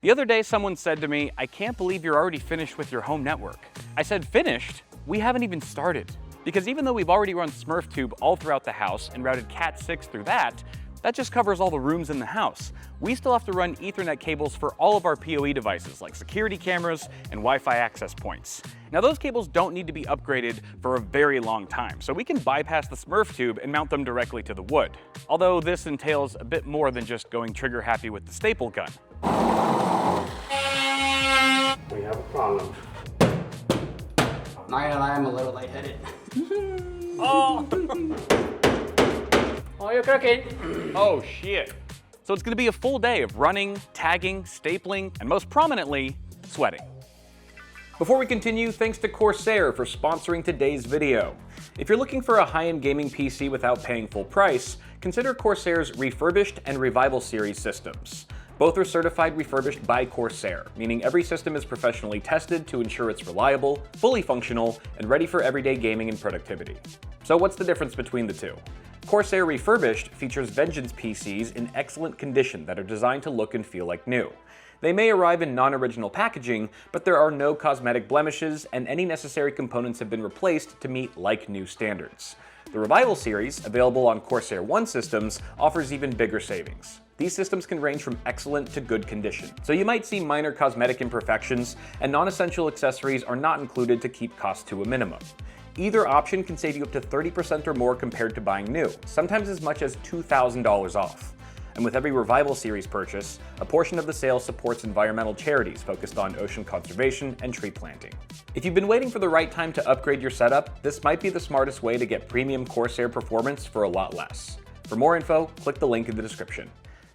The other day, someone said to me, "I can't believe you're already finished with your home network." I said, "Finished? We haven't even started." Because even though we've already run SmurfTube all throughout the house and routed Cat6 through that just covers all the rooms in the house. We still have to run Ethernet cables for all of our PoE devices, like security cameras and Wi-Fi access points. Now, those cables don't need to be upgraded for a very long time, so we can bypass the SmurfTube and mount them directly to the wood. Although this entails a bit more than just going trigger happy with the staple gun. We have a problem. Not gonna lie, I'm a little lightheaded. Oh! Oh, you're cooking. Oh shit. So it's gonna be a full day of running, tagging, stapling, and most prominently, sweating. Before we continue, thanks to Corsair for sponsoring today's video. If you're looking for a high-end gaming PC without paying full price, consider Corsair's Refurbished and Revival series systems. Both are certified refurbished by Corsair, meaning every system is professionally tested to ensure it's reliable, fully functional, and ready for everyday gaming and productivity. So what's the difference between the two? Corsair Refurbished features Vengeance PCs in excellent condition that are designed to look and feel like new. They may arrive in non-original packaging, but there are no cosmetic blemishes, and any necessary components have been replaced to meet like-new standards. The Revival series, available on Corsair One systems, offers even bigger savings. These systems can range from excellent to good condition, so you might see minor cosmetic imperfections, and non-essential accessories are not included to keep costs to a minimum. Either option can save you up to 30% or more compared to buying new, sometimes as much as $2,000 off. And with every Revival series purchase, a portion of the sale supports environmental charities focused on ocean conservation and tree planting. If you've been waiting for the right time to upgrade your setup, this might be the smartest way to get premium Corsair performance for a lot less. For more info, click the link in the description.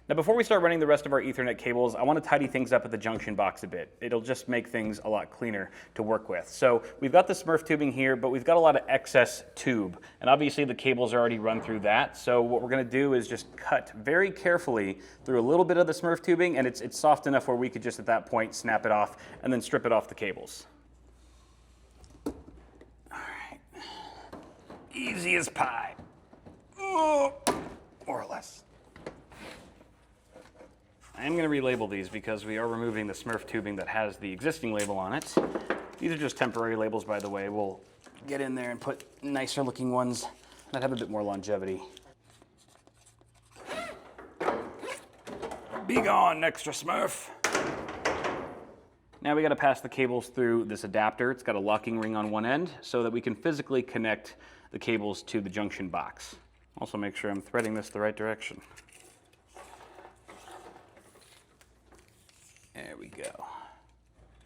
Now, before we start running the rest of our Ethernet cables, I want to tidy things up at the junction box a bit. It'll just make things a lot cleaner to work with. So we've got the Smurf tubing here, but we've got a lot of excess tube. And obviously the cables are already run through that. So what we're going to do is just cut very carefully through a little bit of the Smurf tubing, and it's soft enough where we could just at that point snap it off and then strip it off the cables. All right. Easy as pie. Oh, more or less. I am going to relabel these because we are removing the Smurf tubing that has the existing label on it. These are just temporary labels, by the way. We'll get in there and put nicer looking ones that have a bit more longevity. Be gone, extra Smurf. Now we got to pass the cables through this adapter. It's got a locking ring on one end so that we can physically connect the cables to the junction box. Also make sure I'm threading this the right direction. There we go.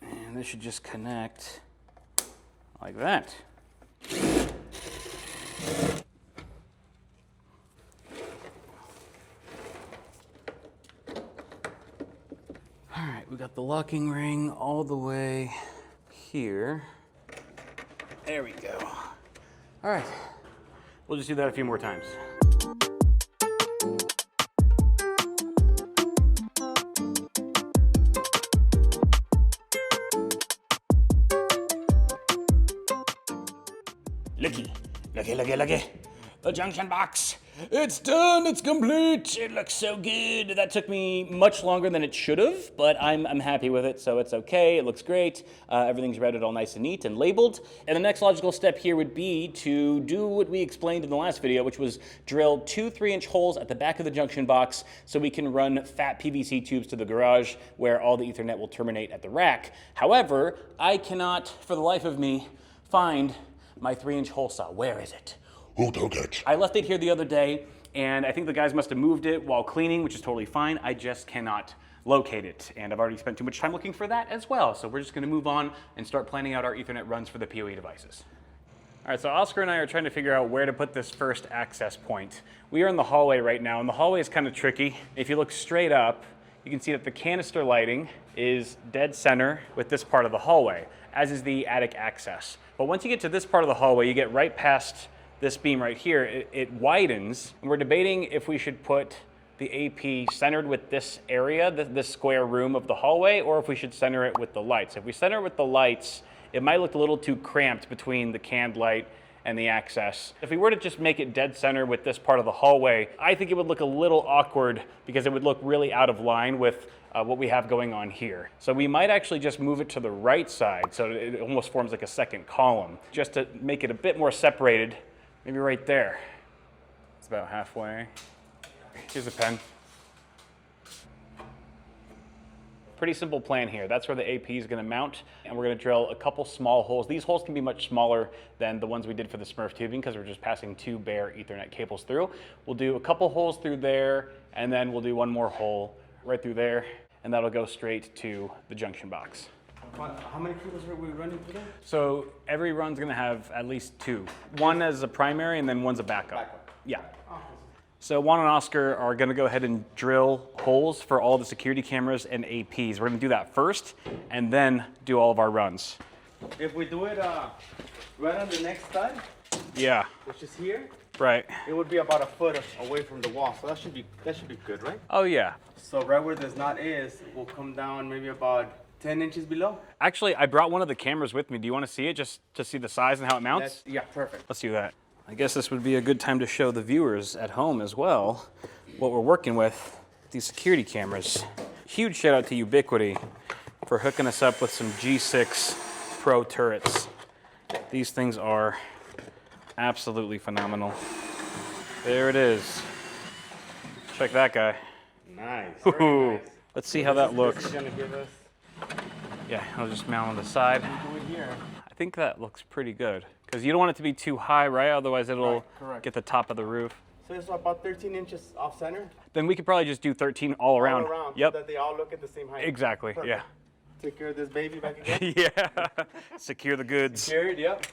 And this should just connect like that. All right, we got the locking ring all the way here. There we go. All right, we'll just do that a few more times. Looky. The junction box. It's done, it's complete. It looks so good. That took me much longer than it should have, but I'm happy with it, so it's okay. It looks great. Everything's routed all nice and neat and labeled. And the next logical step here would be to do what we explained in the last video, which was drill 2 3-inch holes at the back of the junction box so we can run fat PVC tubes to the garage where all the Ethernet will terminate at the rack. However, I cannot, for the life of me, find my 3-inch hole saw. Where is it? Who took it? I left it here the other day, and I think the guys must have moved it while cleaning, which is totally fine. I just cannot locate it, and I've already spent too much time looking for that as well. So we're just gonna move on and start planning out our Ethernet runs for the PoE devices. All right, so Oscar and I are trying to figure out where to put this first access point. We are in the hallway right now, and the hallway is kind of tricky. If you look straight up, you can see that the canister lighting is dead center with this part of the hallway, as is the attic access. But once you get to this part of the hallway, you get right past this beam right here, it widens, and we're debating if we should put the AP centered with this area, this square room of the hallway, or if we should center it with the lights. If we center it with the lights, it might look a little too cramped between the canned light and the access. If we were to just make it dead center with this part of the hallway, I think it would look a little awkward because it would look really out of line with what we have going on here. So we might actually just move it to the right side so it almost forms like a second column, just to make it a bit more separated, maybe right there. It's about halfway. Here's a pen. Pretty simple plan here. That's where the AP is going to mount, and we're going to drill a couple small holes. These holes can be much smaller than the ones we did for the Smurf tubing because we're just passing 2 bare Ethernet cables through. We'll do a couple holes through there, and then we'll do one more hole right through there, and that'll go straight to the junction box. How many cables are we running through there? So every run's going to have at least 2. One as a primary, and then one's a backup. Yeah. So Juan and Oscar are going to go ahead and drill holes for all the security cameras and APs. We're going to do that first and then do all of our runs. If we do it right on the next side, Yeah, which is here, right. it would be about a foot away from the wall. So that should be good, right? Oh yeah. So right where this knot is, will come down maybe about 10 inches below. Actually, I brought one of the cameras with me. Do you want to see it just to see the size and how it mounts? Yeah, perfect. Let's do that. I guess this would be a good time to show the viewers at home as well what we're working with, these security cameras. Huge shout out to Ubiquiti for hooking us up with some G6 Pro turrets. These things are absolutely phenomenal. There it is. Check that guy. Nice. Ooh. Nice. Let's see how that This looks. is gonna give us. Yeah, I'll just mount on the side. Do it here. I think that looks pretty good because you don't want it to be too high, right? Otherwise it'll Right, correct. get the top of the roof. So it's about 13 inches off center. Then we could probably just do 13 all around. All around. Yep. So that they all look at the same height. Exactly. Perfect. Yeah. Take care of this baby back again. Yeah. Secure the goods. Secured, yep.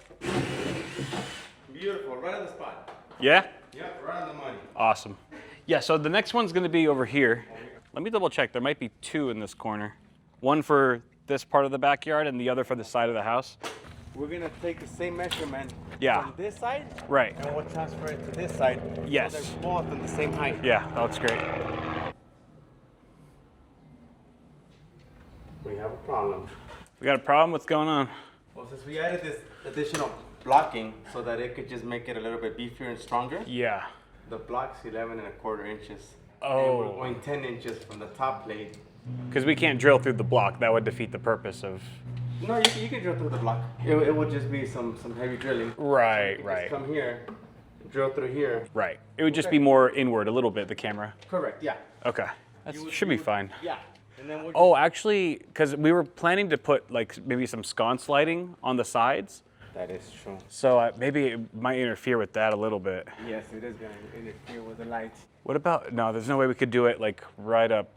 Beautiful, right on the spot. Yeah? Yep, right on the money. Awesome. Yeah, so the next one's gonna be over here. Let me double check. There might be 2 in this corner. One for this part of the backyard and the other for the side of the house. We're gonna take the same measurement Yeah. from this side, Right. and we'll transfer it to this side. Yes. So they're both on the same height. Yeah, that looks great. We have a problem. We got a problem? What's going on? Well, since we added this additional blocking so that it could just make it a little bit beefier and stronger, Yeah. the block's 11¼ inches. Oh. And we're going 10 inches from the top plate. Because we can't drill through the block. That would defeat the purpose of... No, you can drill through the block. It would just be some heavy drilling. Right, You right. Just come here, drill through here. Right. It would just be more inward a little bit, the camera. Correct, yeah. Okay. That You would- should be you would- fine. Yeah. And then we'll Oh, actually, because we were planning to put like maybe some sconce lighting on the sides. That is true. So maybe it might interfere with that a little bit. Yes, it is going to interfere with the lights. What about, no, there's no way we could do it like right up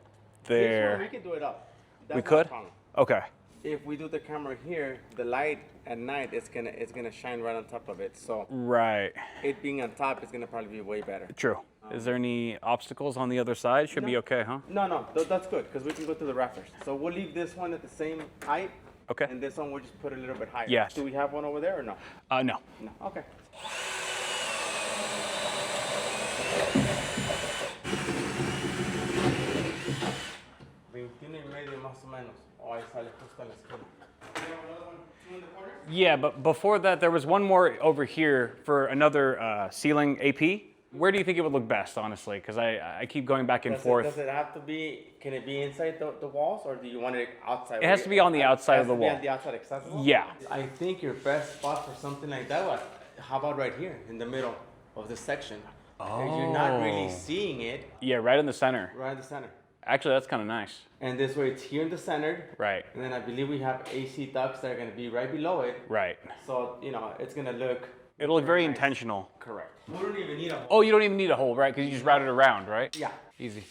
This one, we there. can do it up. That's We not a could? problem. Okay. If we do the camera here, the light at night it's gonna shine right on top of it. So Right. it being on top is gonna probably be way better. True. Is there any obstacles on the other side? Should be No. okay, huh? No, that's good because we can go to the rafters. So we'll leave this one at the same height. Okay. And this one we'll just put a little bit higher. Yes. Do we have one over there or no? No. No. Okay. Yeah, but before that, there was one more over here for another ceiling AP. Where do you think it would look best, honestly? Because I keep going back and forth. Does it have to be, can it be inside the walls or do you want it outside? It has to be on the outside of the wall. On the outside accessible? Yeah. I think your best spot for something like that was, how about right here in the middle of this section? Oh. You're not really seeing it Yeah, right in the center. right in the center. Actually, that's kind of nice. And this way it's here in the center. Right. And then I believe we have AC ducts that are going to be right below it. Right. So, it's going to look. It'll look very nice. intentional. Correct. We don't even need a hole. Oh, you don't even need a hole, right? Because you just route it around, right? Yeah. Easy.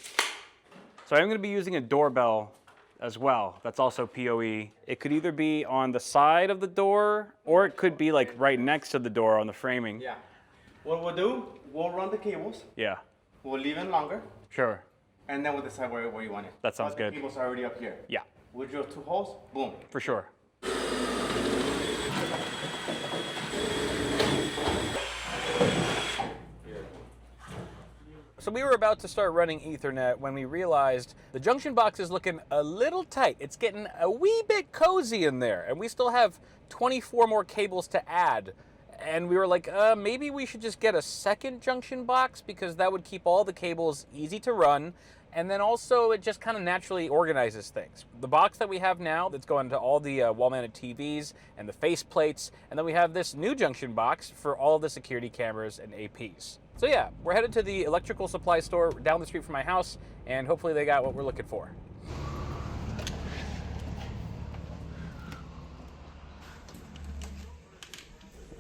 So I'm going to be using a doorbell as well. That's also PoE. It could either be on the side of the door, or it could be like right next to the door on the framing. Yeah. What we'll do, we'll run the cables. Yeah. We'll leave it longer. Sure. And then we'll decide where you want it. That sounds But the good. cables are already up here. Yeah, We'll drill 2 holes, boom. for sure. So we were about to start running Ethernet when we realized the junction box is looking a little tight. It's getting a wee bit cozy in there, and we still have 24 more cables to add. and we were like, maybe we should just get a second junction box because that would keep all the cables easy to run. And then also it just kind of naturally organizes things. The box that we have now that's going to all the wall-mounted TVs and the face plates, and then we have this new junction box for all of the security cameras and APs. So yeah, we're headed to the electrical supply store down the street from my house, and hopefully they got what we're looking for.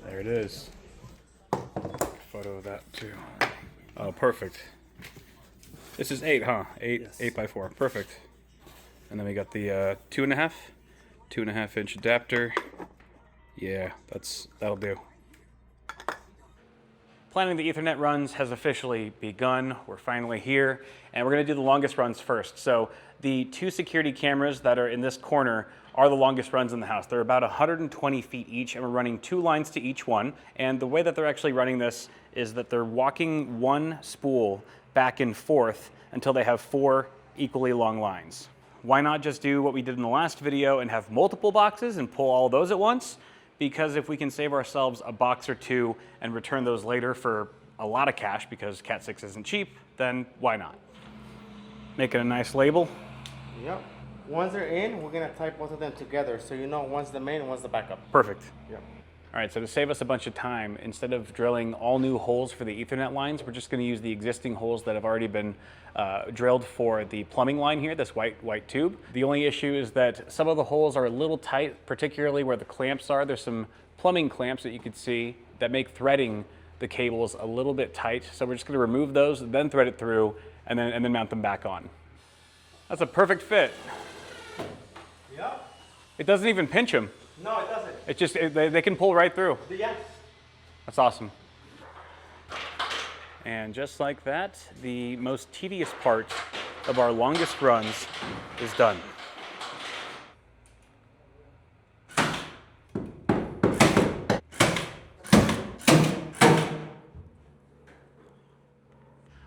There it is. Photo of that too. Oh, perfect. This is 8, huh? 8, yes. 8x4, perfect. And then we got the 2.5 inch adapter. Yeah, that'll do. Planning the Ethernet runs has officially begun. We're finally here, and we're gonna do the longest runs first. So the 2 security cameras that are in this corner are the longest runs in the house. They're about 120 feet each, and we're running 2 lines to each one. And the way that they're actually running this is that they're walking one spool back and forth until they have 4 equally long lines. Why not just do what we did in the last video and have multiple boxes and pull all those at once? Because if we can save ourselves a box or 2 and return those later for a lot of cash because Cat 6 isn't cheap, then why not? Make it a nice label. Yep. Once they're in, we're gonna type both of them together so you know one's the main and one's the backup. Perfect. Yep. All right, so to save us a bunch of time, instead of drilling all new holes for the Ethernet lines, we're just gonna use the existing holes that have already been drilled for the plumbing line here, this white tube. The only issue is that some of the holes are a little tight, particularly where the clamps are. There's some plumbing clamps that you could see that make threading the cables a little bit tight. So we're just gonna remove those, then thread it through, and then mount them back on. That's a perfect fit. Yep. It doesn't even pinch them. No, it doesn't. It's just, they can pull right through. Yeah. That's awesome. And just like that, the most tedious part of our longest runs is done.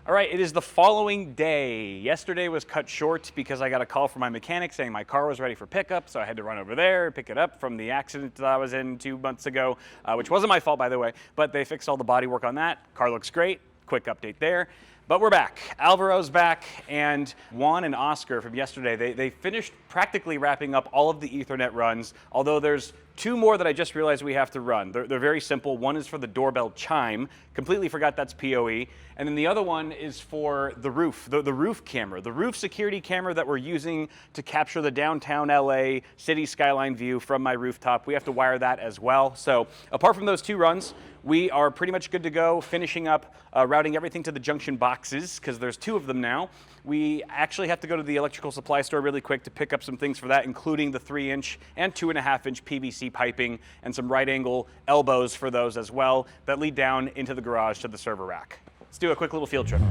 All right, it is the following day. Yesterday was cut short because I got a call from my mechanic saying my car was ready for pickup, so I had to run over there and pick it up from the accident that I was in 2 months ago, which wasn't my fault, by the way, but they fixed all the body work on that. Car looks great. Quick update there. But we're back. Alvaro's back, and Juan and Oscar from yesterday, they finished practically wrapping up all of the Ethernet runs, although there's 2 more that I just realized we have to run. They're very simple. One is for the doorbell chime. Completely forgot that's PoE. And then the other one is for the roof, the roof camera, the roof security camera that we're using to capture the downtown LA city skyline view from my rooftop. We have to wire that as well. So apart from those 2 runs, we are pretty much good to go, finishing up routing everything to the junction boxes, because there's 2 of them now. We actually have to go to the electrical supply store really quick to pick up some things for that, including the 3-inch and 2.5-inch PVC piping and some right angle elbows for those as well that lead down into the garage to the server rack. Let's do a quick little field trip.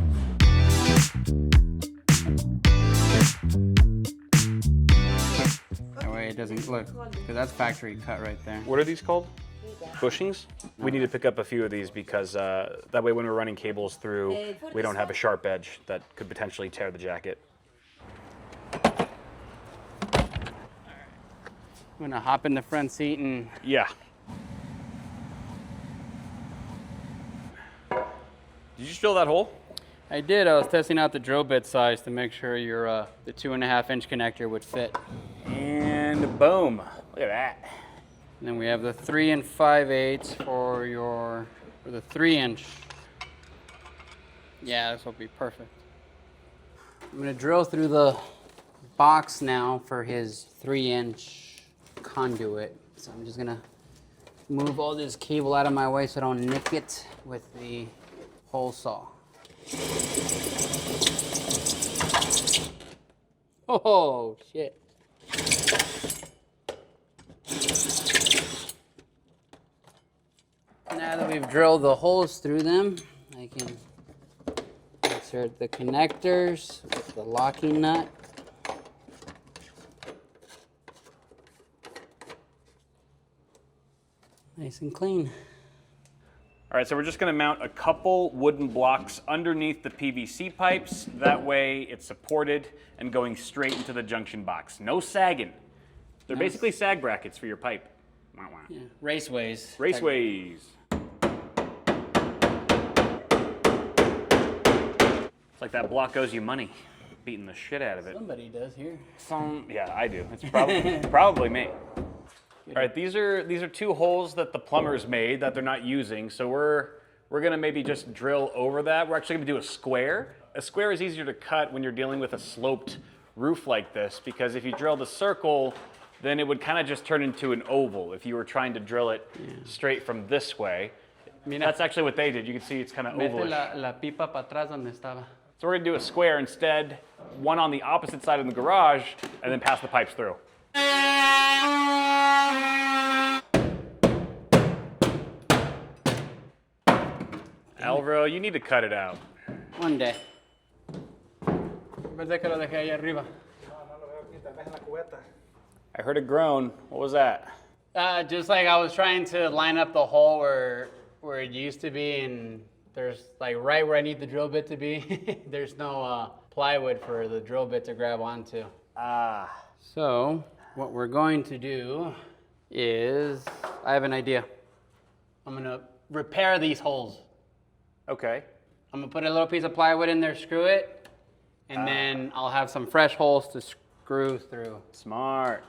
That way it doesn't look, because that's factory cut right there. What are these called? Bushings? We need to pick up a few of these because that way when we're running cables through, we don't have a sharp edge that could potentially tear the jacket. I'm gonna hop in the front seat and... Yeah. Did you just drill that hole? I did. I was testing out the drill bit size to make sure your the 2.5-inch connector would fit. And boom. Look at that. And then we have the 3 5/8 for the 3-inch. Yeah, this will be perfect. I'm gonna drill through the box now for his 3-inch conduit. So I'm just gonna move all this cable out of my way so I don't nick it with the hole saw. Oh, shit. Now that we've drilled the holes through them, I can insert the connectors with the locking nut. Nice and clean. All right, so we're just gonna mount a couple wooden blocks underneath the PVC pipes. That way it's supported and going straight into the junction box. No sagging. They're basically sag brackets for your pipe. Yeah. Raceways. Raceways. like that block owes you money. Beating the shit out of it. Somebody does here. Yeah, I do. It's probably me. All right, these are 2 holes that the plumbers made that they're not using. So we're gonna maybe just drill over that. We're actually gonna do a square. A square is easier to cut when you're dealing with a sloped roof like this, because if you drilled a circle, then it would kind of just turn into an oval if you were trying to drill it straight from this way. That's actually what they did. You can see it's kind of ovalish. La pipa para atrás donde estaba. So we're gonna do a square instead, one on the opposite side of the garage, and then pass the pipes through. Alvaro, you need to cut it out. One day. ¿Verdad que lo dejé ahí arriba? I heard a groan. What was that? Just like I was trying to line up the hole where it used to be, and there's like right where I need the drill bit to be. There's no plywood for the drill bit to grab onto. So what we're going to do is, I have an idea. I'm gonna repair these holes. Okay. I'm gonna put a little piece of plywood in there, screw it, and then I'll have some fresh holes to screw through. Smart.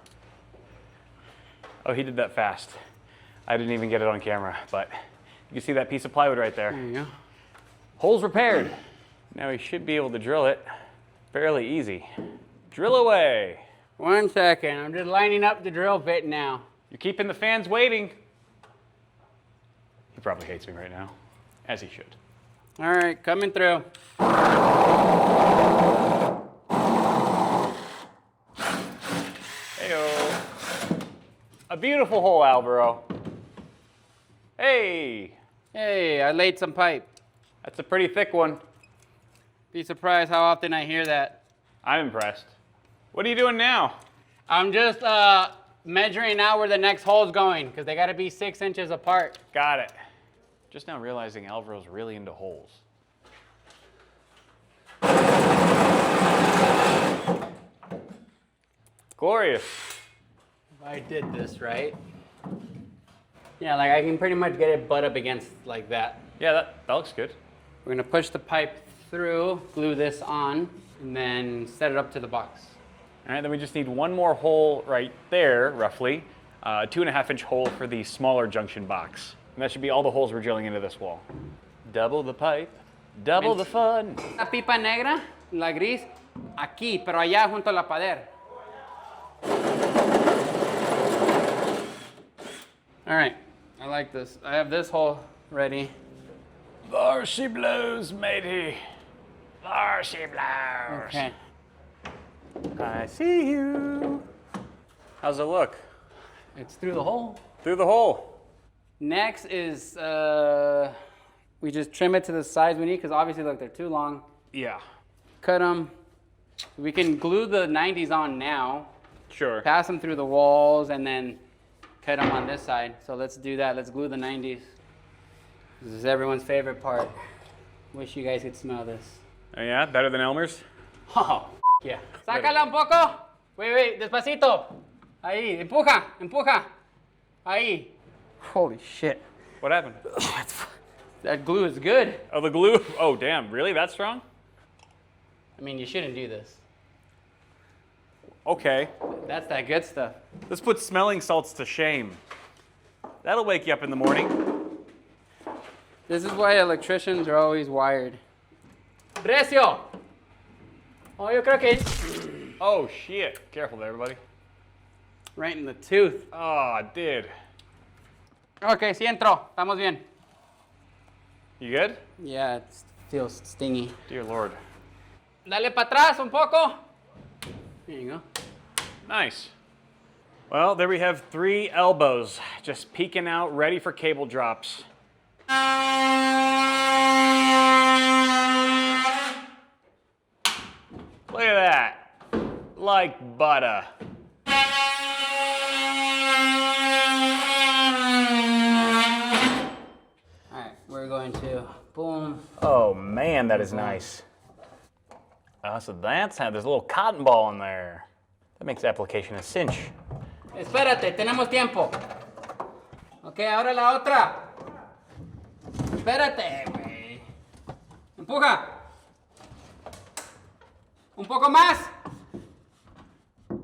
Oh, he did that fast. I didn't even get it on camera, but you can see that piece of plywood right there. There you go. Hole's repaired. Now we should be able to drill it fairly easy. Drill away. 1 second, I'm just lining up the drill bit now. You're keeping the fans waiting. He probably hates me right now, as he should. All right, coming through. Heyo. A beautiful hole, Alvaro. Hey, Hey, I laid some pipe. that's a pretty thick one. Be surprised how often I hear that. I'm impressed. What are you doing now? I'm just measuring out where the next hole's going, because they gotta be 6 inches apart. Got it. Just now realizing Alvaro's really into holes. Glorious. If I did this right. Yeah, like I can pretty much get it butt up against like that. Yeah, that looks good. We're gonna push the pipe through, glue this on, and then set it up to the box. All right, then we just need one more hole right there, roughly. A 2.5-inch hole for the smaller junction box. And that should be all the holes we're drilling into this wall. Double the pipe, double the fun. La pipa negra, la gris, aquí, pero allá junto a la pader. All right, I like this. I have this hole ready. There she blows, matey. There she blows. Okay. I see you. How's it look? It's through the hole. Through the hole. Next is, we just trim it to the size we need, because obviously, look, they're too long. Yeah. Cut them. We can glue the 90s on now, Sure. pass them through the walls, and then cut them on this side. So let's do that. Let's glue the 90s. This is everyone's favorite part. Wish you guys could smell this. Oh, yeah? Better than Elmer's? Oh, yeah. Sácala un poco. Wait, despacito. Ahí, empuja, empuja. Ahí. Holy shit. What happened? That glue is good. Oh, the glue? Oh, damn. Really? That strong? I mean, you shouldn't do this. Okay. That's that good stuff. Let's put smelling salts to shame. That'll wake you up in the morning. This is why electricians are always wired. Recio. Oh, yo creo que Oh, shit. Careful there, everybody. right in the tooth. Oh, I did. Okay, sí entró. Estamos bien. You good? Yeah, it feels stingy. Dear Lord. Dale para atrás un poco. There you go. Nice. Well, there we have 3 elbows just peeking out, ready for cable drops. Look at that. Like butter. All right, we're going to boom. Oh man, that is nice. So that's how there's a little cotton ball in there. That makes application a cinch. Espérate, tenemos tiempo. Ok, ahora la otra. Espérate, güey. Empuja. Un poco más.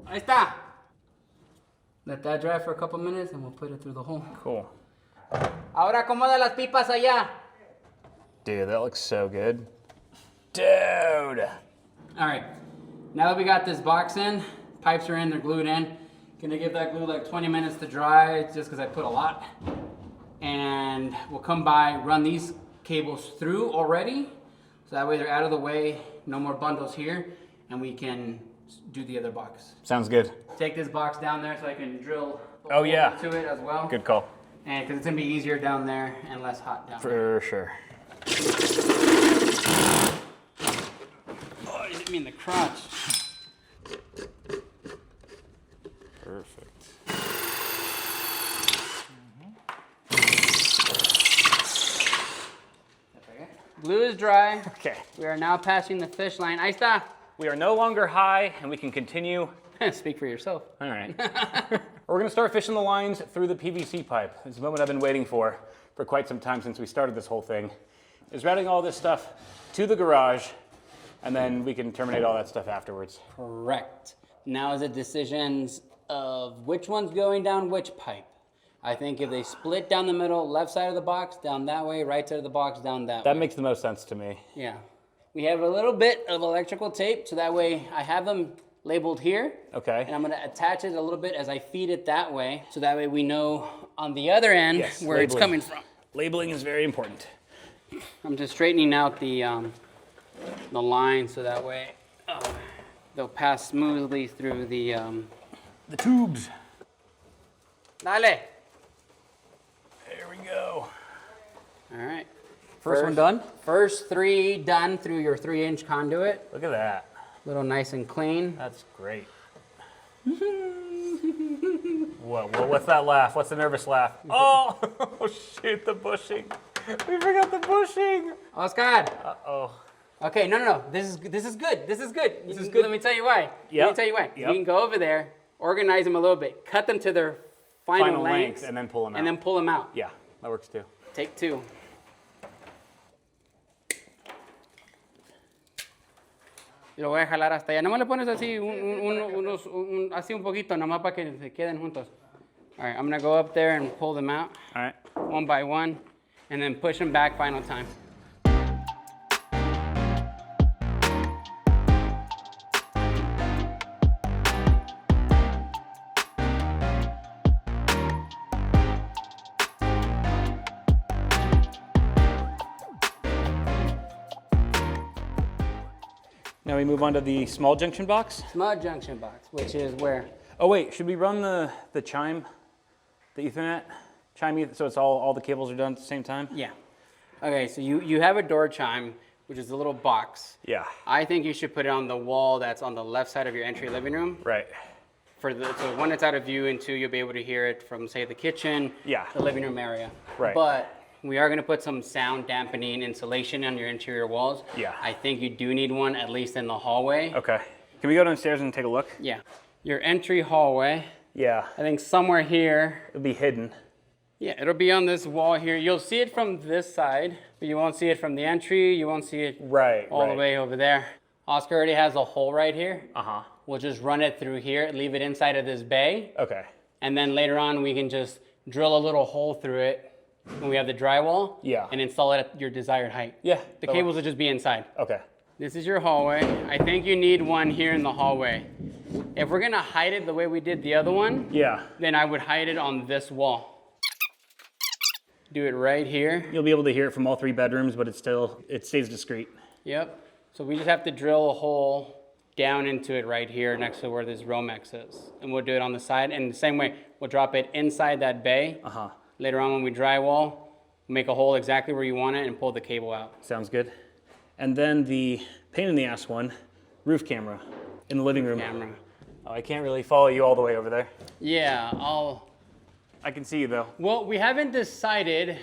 Ahí está. Let that dry for a couple minutes and we'll put it through the hole. Cool. Ahora acomoda las pipas allá. Dude, that looks so good. Dude. All right, now that we got this box in, pipes are in, they're glued in. Gonna give that glue like 20 minutes to dry, just because I put a lot. And we'll come by, run these cables through already, so that way they're out of the way, no more bundles here, and we can do the other box. Sounds good. Take this box down there so I can drill Oh, yeah. to it as well. Good call. And because it's gonna be easier down there and less hot down there. For sure. Oh, you hit me in the crotch. Perfect. Glue is dry. Okay. We are now passing the fish line. Ahí está. We are no longer high, and we can continue. Speak for yourself. All right. We're gonna start fishing the lines through the PVC pipe. It's a moment I've been waiting for quite some time since we started this whole thing. Is routing all this stuff to the garage, and then we can terminate all that stuff afterwards. Correct. Now is the decisions of which one's going down which pipe. I think if they split down the middle, left side of the box, down that way, right side of the box, down that way. That makes the most sense to me. Yeah. We have a little bit of electrical tape, so that way I have them labeled here. Okay. And I'm gonna attach it a little bit as I feed it that way, so that way we know on the other end where it's coming from. Labeling is very important. I'm just straightening out the line so that way they'll pass smoothly through the tubes. Dale. There we go. All right. First one done? First 3 done through your 3-inch conduit. Look at that. Little nice and clean. That's great. Whoa, what's that laugh? What's the nervous laugh? Oh, oh shoot, the bushing. We forgot the bushing. Oscar. Uh-oh. Okay, no. This is good. This is good. This is good. Let me tell you why. Yep. Let me tell you why. Yep. You can go over there, organize them a little bit, cut them to their final lengths, and then pull them out. And then pull them out. Yeah, that works too. Take 2. Y lo voy a jalar hasta allá. Nomás le pones así, así un poquito, nomás para que se queden juntos. All right, I'm gonna go up there and pull them out. All right. One by one, and then push them back final time. Now we move on to the small junction box. Small junction box, which is where? Oh wait, should we run the chime, the Ethernet? Chime, so it's all the cables are done at the same time? Yeah. Okay, so you have a door chime, which is a little box. Yeah. I think you should put it on the wall that's on the left side of your entry living room. Right. So one, it's out of view, and 2, you'll be able to hear it from, say, the kitchen, the living room area. Right. But we are going to put some sound dampening insulation on your interior walls. Yeah. I think you do need one, at least in the hallway. Okay. Can we go downstairs and take a look? Yeah. Your entry hallway, Yeah. I think somewhere here. It'll be hidden. Yeah, it'll be on this wall here. You'll see it from this side, but you won't see it from the entry. You won't see it all the way over there. Oscar already has a hole right here. Uh-huh. We'll just run it through here, leave it inside of this bay. Okay. And then later on, we can just drill a little hole through it when we have the drywall. Yeah. And install it at your desired height. Yeah. The cables will just be inside. Okay. This is your hallway. I think you need one here in the hallway. If we're gonna hide it the way we did the other one, then I would hide it on this wall. Do it right here. You'll be able to hear it from all 3 bedrooms, but it stays discreet. Yep. So we just have to drill a hole down into it right here next to where this Romex is. And we'll do it on the side. And the same way, we'll drop it inside that bay. Uh-huh. Later on when we drywall, make a hole exactly where you want it and pull the cable out. Sounds good. And then the pain in the ass one, roof camera in the living room. Camera. Oh, I can't really follow you all the way over there. Yeah, I can see you though. Well, we haven't decided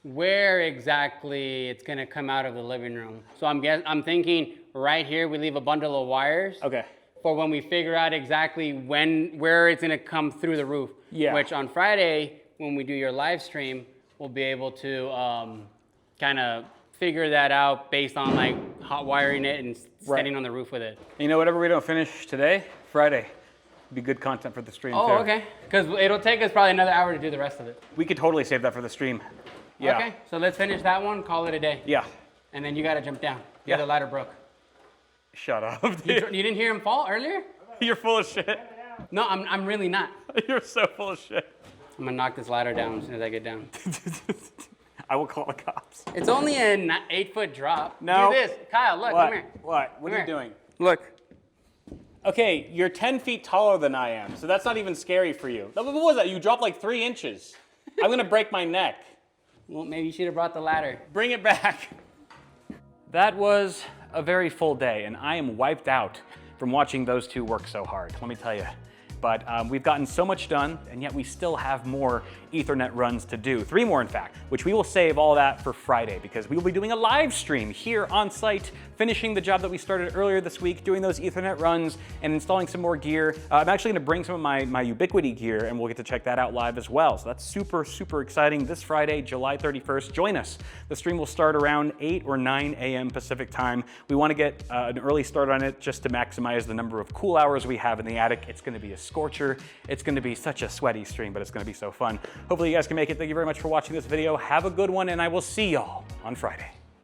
where exactly it's gonna come out of the living room. So I'm thinking right here we leave a bundle of wires. Okay. For when we figure out exactly where it's gonna come through the roof. Yeah. Which on Friday, when we do your live stream, we'll be able to kind of figure that out based on like hot wiring it and standing on the roof with it. You know, whatever we don't finish today, Friday, be good content for the stream too. Oh, okay. Because it'll take us probably another hour to do the rest of it. We could totally save that for the stream. Yeah. Okay, so let's finish that one, call it a day. Yeah. And then you gotta jump down. The Yeah. other ladder broke. Shut up. You didn't hear him fall earlier? You're full of shit. No, I'm really not. You're so full of shit. I'm gonna knock this ladder down as soon as I get down. I will call the cops. It's only an 8-foot drop. No. Do this. Kyle, look, What? come here. What? What Come are you here. doing? Look. Okay, you're 10 feet taller than I am, so that's not even scary for you. What was that? You dropped like 3 inches. I'm gonna break my neck. Well, maybe you should have brought the ladder. Bring it back. That was a very full day, and I am wiped out from watching those two work so hard, let me tell you. But we've gotten so much done, and yet we still have more Ethernet runs to do. 3 more, in fact, which we will save all that for Friday, because we will be doing a live stream here on site, finishing the job that we started earlier this week, doing those Ethernet runs and installing some more gear. I'm actually gonna bring some of my Ubiquiti gear, and we'll get to check that out live as well. So that's super, super exciting. This Friday, July 31st, join us. The stream will start around 8 or 9 a.m. Pacific time. We wanna get an early start on it just to maximize the number of cool hours we have in the attic. It's gonna be a scorcher. It's gonna be such a sweaty stream, but it's gonna be so fun. Hopefully you guys can make it. Thank you very much for watching this video. Have a good one, and I will see y'all on Friday.